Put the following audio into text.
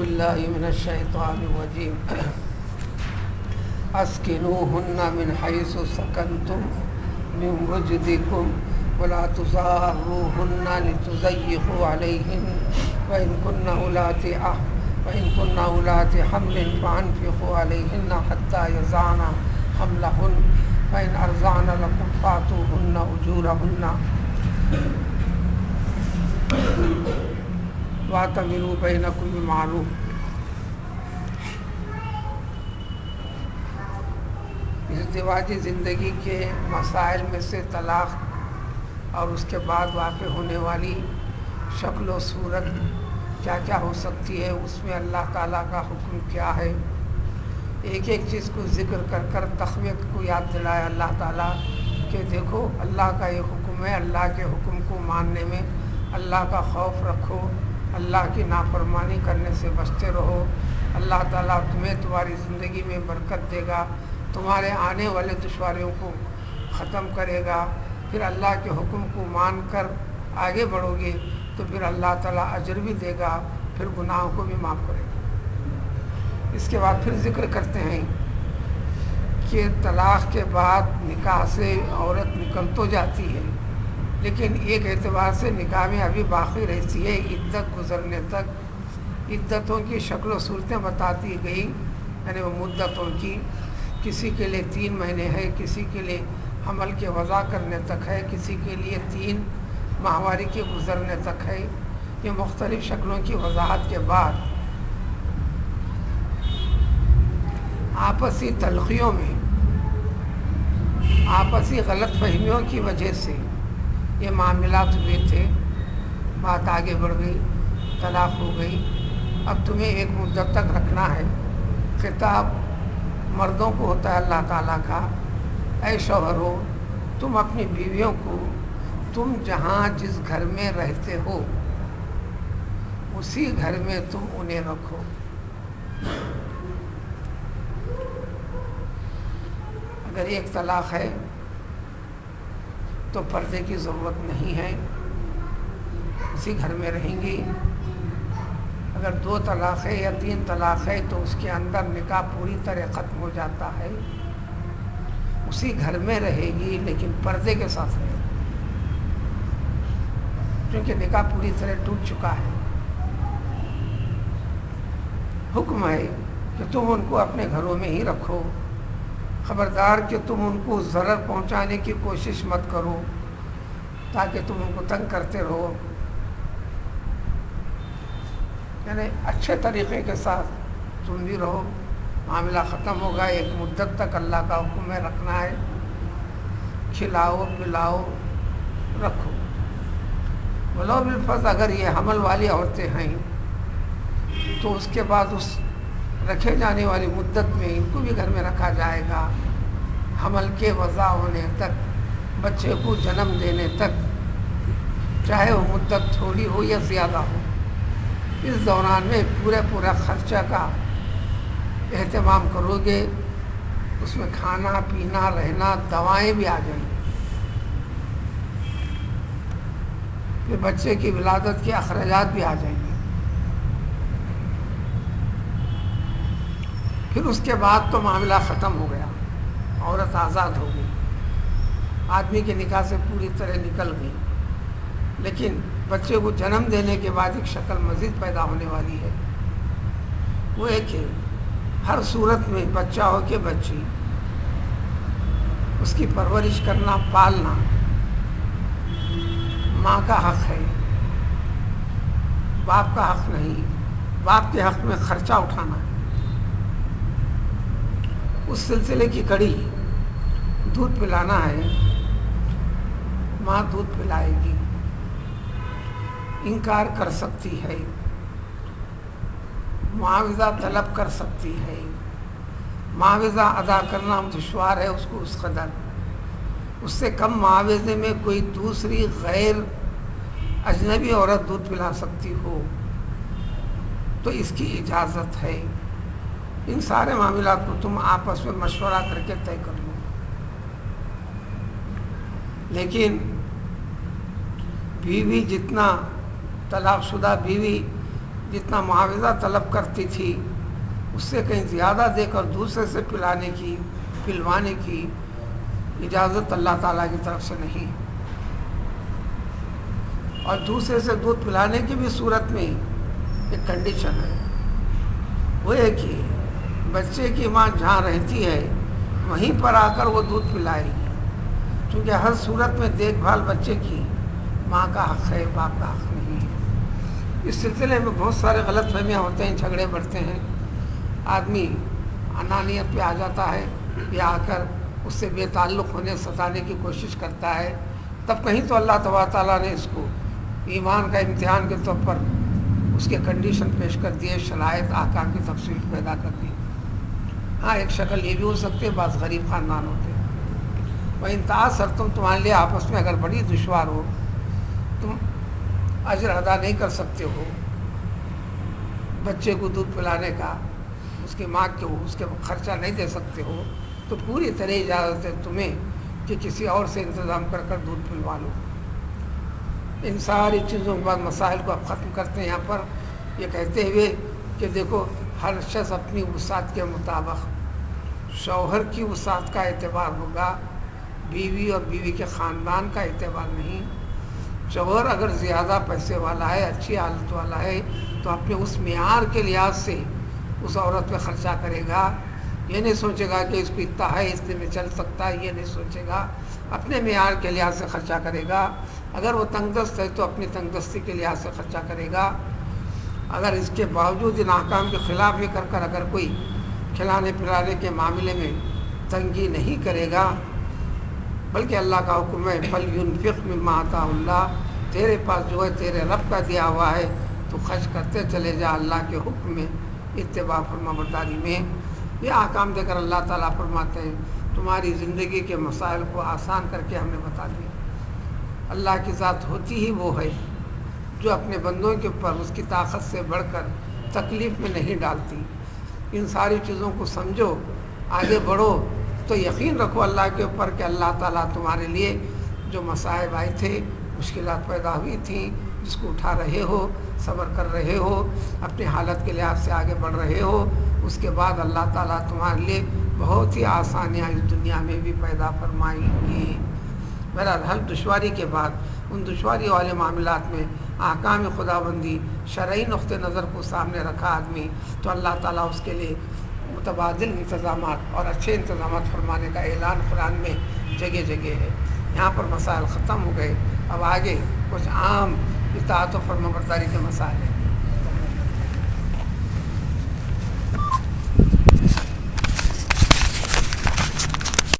باللہ من الشیطان الرجیم اسکنوہن من حیث سکنتم من وجدکم ولا تضاروہن لتضیقوا علیہن وإن كن أولات حمل فأنفقوا عليهن حتى يضعن حملهن فإن أرضعن لكم فآتوهن أجورهن واعتمروا بينكم بمعروف۔ ازدواجی زندگی کے مسائل میں سے طلاق اور اس کے بعد واقع ہونے والی شکل و صورت کیا کیا ہو سکتی ہے، اس میں اللہ تعالیٰ کا حکم کیا ہے، ایک ایک چیز کو ذکر کر کر تقویت کو یاد دلایا اللہ تعالیٰ کہ دیکھو اللہ کا یہ حکم ہے، اللہ کے حکم کو ماننے میں اللہ کا خوف رکھو، اللہ کی نافرمانی کرنے سے بچتے رہو، اللہ تعالیٰ تمہیں تمہاری زندگی میں برکت دے گا، تمہارے آنے والے دشواریوں کو ختم کرے گا، پھر اللہ کے حکم کو مان کر آگے بڑھو گے تو پھر اللہ تعالیٰ اجر بھی دے گا، پھر گناہوں کو بھی معاف کرے گا۔ اس کے بعد پھر ذکر کرتے ہیں کہ طلاق کے بعد نکاح سے عورت نکل تو جاتی ہے لیکن ایک اعتبار سے نکاح میں ابھی باقی رہتی ہے عدت گزرنے تک۔ عدتوں کی شکل و صورتیں بتاتی گئی، یعنی وہ مدتوں کی، کسی کے لیے 3 مہینے ہے، کسی کے لیے حمل کے وضع کرنے تک ہے، کسی کے لیے 3 ماہواری کے گزرنے تک ہے۔ یہ مختلف شکلوں کی وضاحت کے بعد آپسی تلخیوں میں آپسی غلط فہمیوں کی وجہ سے یہ معاملات ہوئے تھے، بات آگے بڑھ گئی، طلاق ہو گئی۔ اب تمہیں ایک مدت تک رکھنا ہے۔ خطاب مردوں کو ہوتا ہے اللہ تعالیٰ کا، اے شوہرو تم اپنی بیویوں کو تم جہاں جس گھر میں رہتے ہو اسی گھر میں تم انہیں رکھو۔ اگر ایک طلاق ہے تو پردے کی ضرورت نہیں ہے، اسی گھر میں رہیں گی۔ اگر 2 طلاق ہے یا 3 طلاق ہے تو اس کے اندر نکاح پوری طرح ختم ہو جاتا ہے، اسی گھر میں رہے گی لیکن پردے کے ساتھ رہے گی، کیونکہ نکاح پوری طرح ٹوٹ چکا ہے۔ حکم ہے کہ تم ان کو اپنے گھروں میں ہی رکھو، خبردار کہ تم ان کو ضرر پہنچانے کی کوشش مت کرو تاکہ تم ان کو تنگ کرتے رہو، یعنی اچھے طریقے کے ساتھ تم بھی رہو۔ معاملہ ختم ہوگا، ایک مدت تک اللہ کا حکم ہے رکھنا ہے، کھلاؤ پلاؤ رکھو۔ ولو بالفرض اگر یہ حمل والی عورتیں ہیں تو اس کے بعد اس رکھے جانے والی مدت میں ان کو بھی گھر میں رکھا جائے گا، حمل کے وضع ہونے تک، بچے کو جنم دینے تک، چاہے وہ مدت تھوڑی ہو یا زیادہ ہو۔ اس دوران میں پورا خرچہ کا اہتمام کرو گے، اس میں کھانا پینا رہنا دوائیں بھی آ جائیں گی، پھر بچے کی ولادت کے اخراجات بھی آ جائیں گے۔ پھر اس کے بعد تو معاملہ ختم ہو گیا، عورت آزاد ہو گئی، آدمی کے نکاح سے پوری طرح نکل گئی، لیکن بچے کو جنم دینے کے بعد ایک شکل مزید پیدا ہونے والی ہے، وہ ہے کہ ہر صورت میں بچہ ہو کہ بچی، اس کی پرورش کرنا پالنا ماں کا حق ہے، باپ کا حق نہیں۔ باپ کے حق میں خرچہ اٹھانا ہے۔ اس سلسلے کی کڑی دودھ پلانا ہے، ماں دودھ پلائے گی، انکار کر سکتی ہے، معاوضہ طلب کر سکتی ہے، معاوضہ ادا کرنا دشوار ہے اس کو اس قدر، اس سے کم معاوضے میں کوئی دوسری غیر اجنبی عورت دودھ پلا سکتی ہو تو اس کی اجازت ہے۔ ان سارے معاملات کو تم آپس میں مشورہ کر کے طے کر لو۔ لیکن بیوی جتنا طلاق شدہ بیوی جتنا معاوضہ طلب کرتی تھی اس سے کہیں زیادہ دے کر دوسرے سے پلوانے کی اجازت اللہ تعالیٰ کی طرف سے نہیں. اور دوسرے سے دودھ پلانے کی بھی صورت میں ایک کنڈیشن ہے، وہ ہے کہ بچے کی ماں جہاں رہتی ہے وہیں پر آ کر وہ دودھ پلائے گی، کیونکہ ہر صورت میں دیکھ بھال بچے کی ماں کا حق ہے، باپ کا حق نہیں ہے. اس سلسلے میں بہت سارے غلط فہمیاں ہوتے ہیں، جھگڑے بڑھتے ہیں، آدمی انانیت پہ آ جاتا ہے یا آ کر اس سے بے تعلق ہونے ستانے کی کوشش کرتا ہے. تب کہیں تو اللہ تبارک تعالیٰ نے اس کو ایمان کا امتحان کے طور پر اس کے کنڈیشن پیش کر دیے، شرائط احکام کی تفصیل پیدا کر دی. ہاں ایک شکل یہ بھی ہو سکتی ہے، بعض غریب خاندان ہوتے ہیں وہ انتہاس تمہارے لیے آپس میں اگر بڑی دشوار ہو، تم اجر ادا نہیں کر سکتے ہو بچے کو دودھ پلانے کا، اس کی ماں کو اس کے خرچہ نہیں دے سکتے ہو، تو پوری طرح اجازت ہے تمہیں کہ کسی اور سے انتظام کر کر دودھ پلوا لو. ان ساری چیزوں کے بعد مسائل کو اب ختم کرتے ہیں یہاں پر یہ کہتے ہوئے کہ دیکھو ہر شخص اپنی وسعت کے مطابق شوہر کی وسعت کا اعتبار ہوگا، بیوی اور بیوی کے خاندان کا اعتبار نہیں. شوہر اگر زیادہ پیسے والا ہے، اچھی حالت والا ہے، تو اپنے اس معیار کے لحاظ سے اس عورت پہ خرچہ کرے گا. یہ نہیں سوچے گا کہ اس کو اتنا ہے اس میں چل سکتا ہے، یہ نہیں سوچے گا، اپنے معیار کے لحاظ سے خرچہ کرے گا. اگر وہ تنگ دست ہے تو اپنی تنگ دستی کے لحاظ سے خرچہ کرے گا. اگر اس کے باوجود ان احکام کے خلاف بھی کر اگر کوئی کھلانے پلانے کے معاملے میں تنگی نہیں کرے گا، بلکہ اللہ کا حکم ہے فَلْيُنْفِقْ مِمَّا آتَاهُ اللَّهُ، تیرے پاس جو ہے تیرے رب کا دیا ہوا ہے تو خرچ کرتے چلے جا اللہ کے حکم میں، اتباع فرما برداری میں. یہ احکام دے کر اللہ تعالیٰ فرماتے ہیں تمہاری زندگی کے مسائل کو آسان کر کے ہم نے بتا دیا. اللہ کی ذات ہوتی ہی وہ ہے جو اپنے بندوں کے اوپر اس کی طاقت سے بڑھ کر تکلیف میں نہیں ڈالتی. ان ساری چیزوں کو سمجھو، آگے بڑھو، تو یقین رکھو اللہ کے اوپر کہ اللہ تعالیٰ تمہارے لیے جو مصائب آئے تھے، مشکلات پیدا ہوئی تھیں، جس کو اٹھا رہے ہو، صبر کر رہے ہو، اپنی حالت کے لحاظ سے آگے بڑھ رہے ہو، اس کے بعد اللہ تعالیٰ تمہارے لیے بہت ہی آسانیاں اس دنیا میں بھی پیدا فرمائیں گی. بہرحال ہر دشواری کے بعد ان دشواری والے معاملات میں احکام خدا بندی شرعی نقطہ نظر کو سامنے رکھا آدمی تو اللہ تعالیٰ اس کے لیے متبادل انتظامات اور اچھے انتظامات فرمانے کا اعلان قرآن میں جگہ جگہ ہے. یہاں پر مسائل ختم ہو گئے، اب آگے کچھ عام اطاعت و فرما برداری کے مسائل ہیں.